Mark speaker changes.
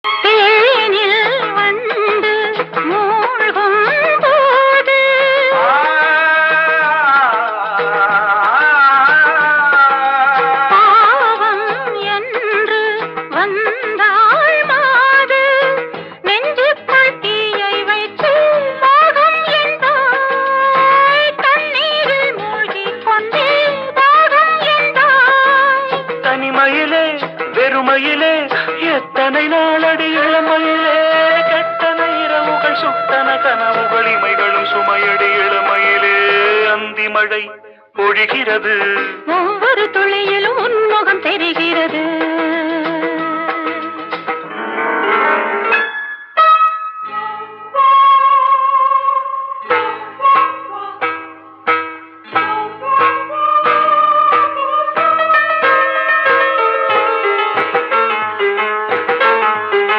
Speaker 1: தேனில் வந்து மூழ்கும் போது பாவம் என்று வந்தாள் மாது நெஞ்சுக்குள் தீயை வைத்து மோகம் என்றாய் தண்ணீரில் மூழ்கிக் கொண்டே தாகம் என்றாய்
Speaker 2: தனிமையிலே வெறுமையிலே எத்தனை நாளடி இளமையிலே கெட்டன இரவுகள் சுட்டன கனவுகள் இமைகளும் சுமையடி இளமையிலே அந்தி மழை பொழிகிறது
Speaker 1: ஒவ்வொரு துளியிலும் உன்முகம் தெரிகிறது